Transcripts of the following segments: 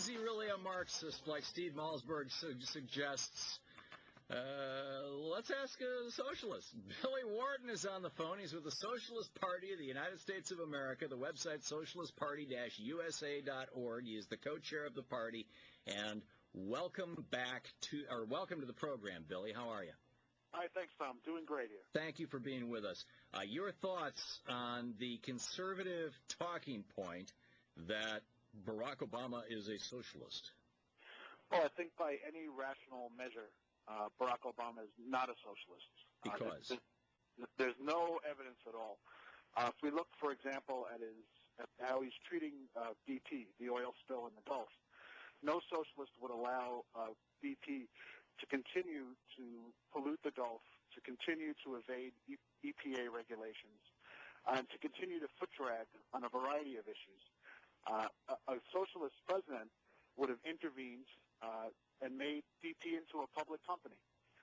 is he really a Marxist, like Steve Malzberg suggests? Let's ask a socialist. Billy Wharton is on the phone. He's with the Socialist Party of the United States of America, the website socialistparty-usa.org. He is the co-chair of the party. And welcome to the program, Billy. How are you? Hi, thanks, Tom. Doing great here. Thank you for being with us. Your thoughts on the conservative talking point that Barack Obama is a socialist? Well, I think by any rational measure, Barack Obama is not a socialist. Because? There's no evidence at all. If we look, for example, at how he's treating BP, the oil spill in the Gulf, no socialist would allow BP to continue to pollute the Gulf, to continue to evade EPA regulations, and to continue to foot drag on a variety of issues. A socialist president would have intervened and made BP into a public company.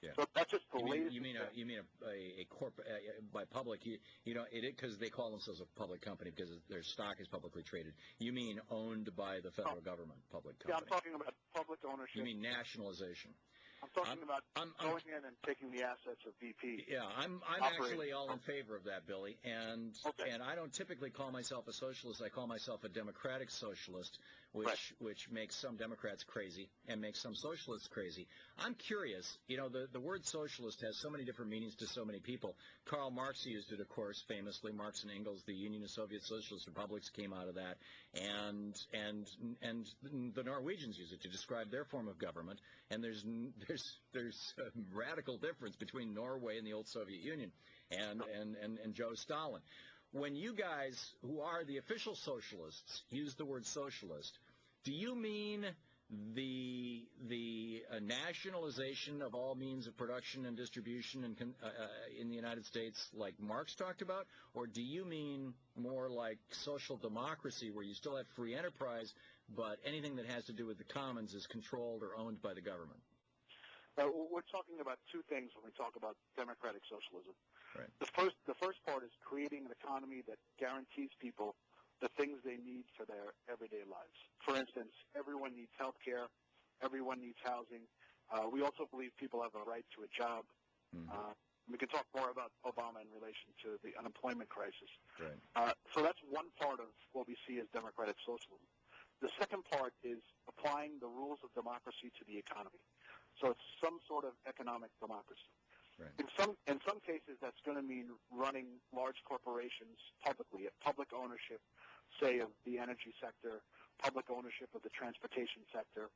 Yeah. So that's just the latest. You mean a corporate by public? Because they call themselves a public company because their stock is publicly traded. You mean owned by the federal government, public company? Yeah, I'm talking about public ownership. You mean nationalization? I'm talking about going in and taking the assets of BP. Yeah, I'm actually all in favor of that, Billy. And okay. And I don't typically call myself a socialist. I call myself a democratic socialist, which makes some Democrats crazy and makes some socialists crazy. I'm curious. The word socialist has so many different meanings to so many people. Karl Marx used it, of course, famously. Marx and Engels, the Union of Soviet Socialist Republics, came out of that, and the Norwegians use it to describe their form of government. And there's a radical difference between Norway and the old Soviet Union and Joe Stalin. When you guys, who are the official socialists, use the word socialist, do you mean the nationalization of all means of production and distribution in the United States like Marx talked about, or do you mean more like social democracy where you still have free enterprise, but anything that has to do with the commons is controlled or owned by the government? We're talking about two things when we talk about democratic socialism. Right. The first part is creating an economy that guarantees people the things they need for their everyday lives. For instance, everyone needs health care, everyone needs housing. We also believe people have a right to a job. Mm-hmm. We can talk more about Obama in relation to the unemployment crisis. Right. So that's one part of what we see as democratic socialism. The second part is applying the rules of democracy to the economy. So it's some sort of economic democracy. Right. In some cases, that's going to mean running large corporations publicly, public ownership, say, of the energy sector, public ownership of the transportation sector.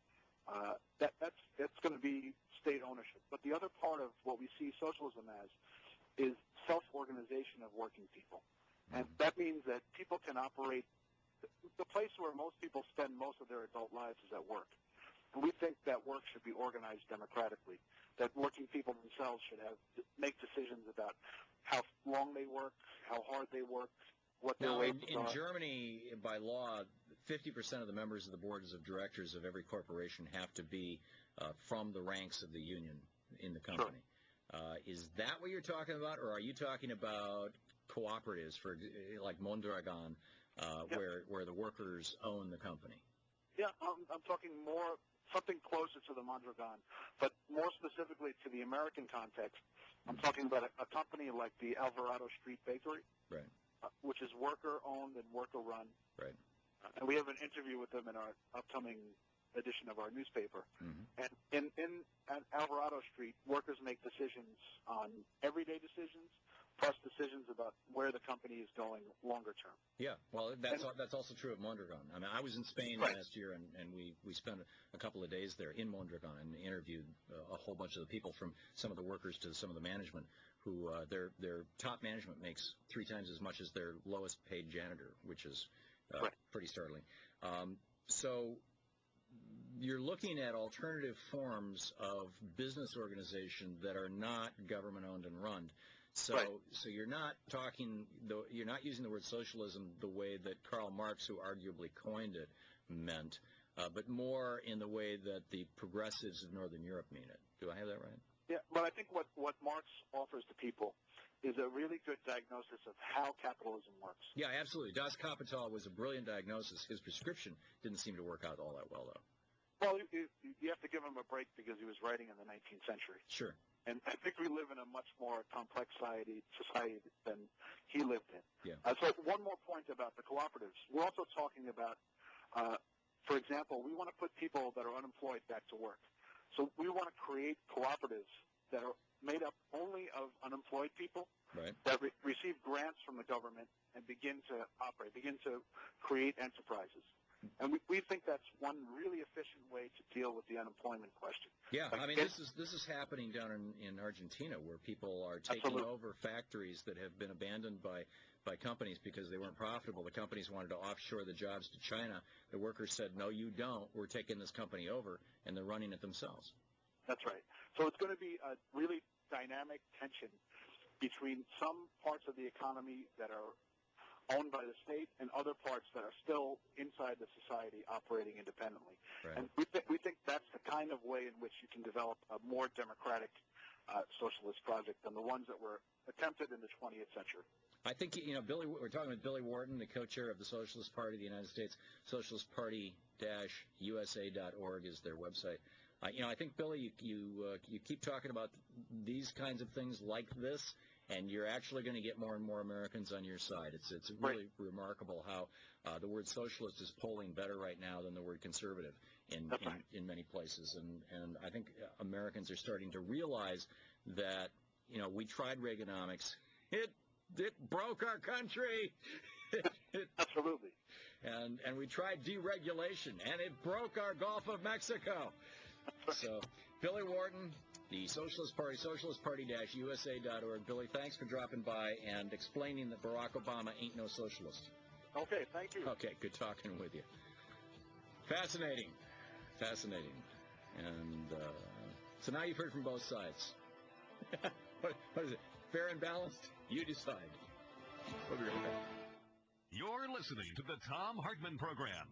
That's going to be state ownership. But the other part of what we see socialism as is self-organization of working people. And that means that people can operate. The place where most people spend most of their adult lives is at work. And we think that work should be organized democratically, that working people themselves should make decisions about how long they work, how hard they work, what their wages are. In Germany, by law, 50% of the members of the boards of directors of every corporation have to be from the ranks of the union in the company. Sure. Is that what you're talking about, or are you talking about cooperatives like Mondragon, where the workers own the company? Yeah, I'm talking more something closer to the Mondragon, but more specifically to the American context. I'm talking about a company like the Alvarado Street Bakery, right, which is worker-owned and worker-run. Right. And we have an interview with them in our upcoming edition of our newspaper. Mm-hmm. And at Alvarado Street, workers make decisions on everyday decisions, plus decisions about where the company is going longer term. Yeah, well, that's also true of Mondragon. I mean, I was in Spain last year, and we spent a couple of days there in Mondragon and interviewed a whole bunch of the people, from some of the workers to some of the management, who their top management makes 3 times as much as their lowest paid janitor, which is pretty startling. So you're looking at alternative forms of business organization that are not government-owned and run. So you're not using the word socialism the way that Karl Marx, who arguably coined it, meant, but more in the way that the progressives of Northern Europe mean it. Do I have that right? Yeah, but I think what Marx offers to people is a really good diagnosis of how capitalism works. Yeah, absolutely. Das Kapital was a brilliant diagnosis. His prescription didn't seem to work out all that well, though. you have to give him a break because he was writing in the 19th century. Sure. And I think we live in a much more complex society than he lived in. Yeah. So one more point about the cooperatives. We're also talking about, for example, we want to put people that are unemployed back to work. So we want to create cooperatives that are made up only of unemployed people, right, that receive grants from the government and begin to operate, begin to create enterprises. And we think that's one really efficient way to deal with the unemployment question. Yeah, I mean, this is happening down in Argentina, where people are taking over factories that have been abandoned by companies because they weren't profitable. The companies wanted to offshore the jobs to China. The workers said, no, you don't. We're taking this company over, and they're running it themselves. That's right. So it's going to be a really dynamic tension between some parts of the economy that are owned by the state and other parts that are still inside the society operating independently. Right. And we think that's the kind of way in which you can develop a more democratic socialist project than the ones that were attempted in the 20th century. I think, we're talking with Billy Wharton, the co-chair of the Socialist Party of the United States. Socialist Party-USA.org is their website. I think, Billy, you keep talking about these kinds of things like this, and you're actually going to get more and more Americans on your side. It's really remarkable how the word socialist is polling better right now than the word conservative in many places. And I think Americans are starting to realize that, we tried Reaganomics. It broke our country. Absolutely. And we tried deregulation, and it broke our Gulf of Mexico. So, Billy Wharton, the Socialist Party, socialistparty-usa.org. Billy, thanks for dropping by and explaining that Barack Obama ain't no socialist. Okay, thank you. Okay, good talking with you. Fascinating. And so now you've heard from both sides. What is it? Fair and balanced? You decide. We'll be right back. You're listening to the Tom Hartman Program.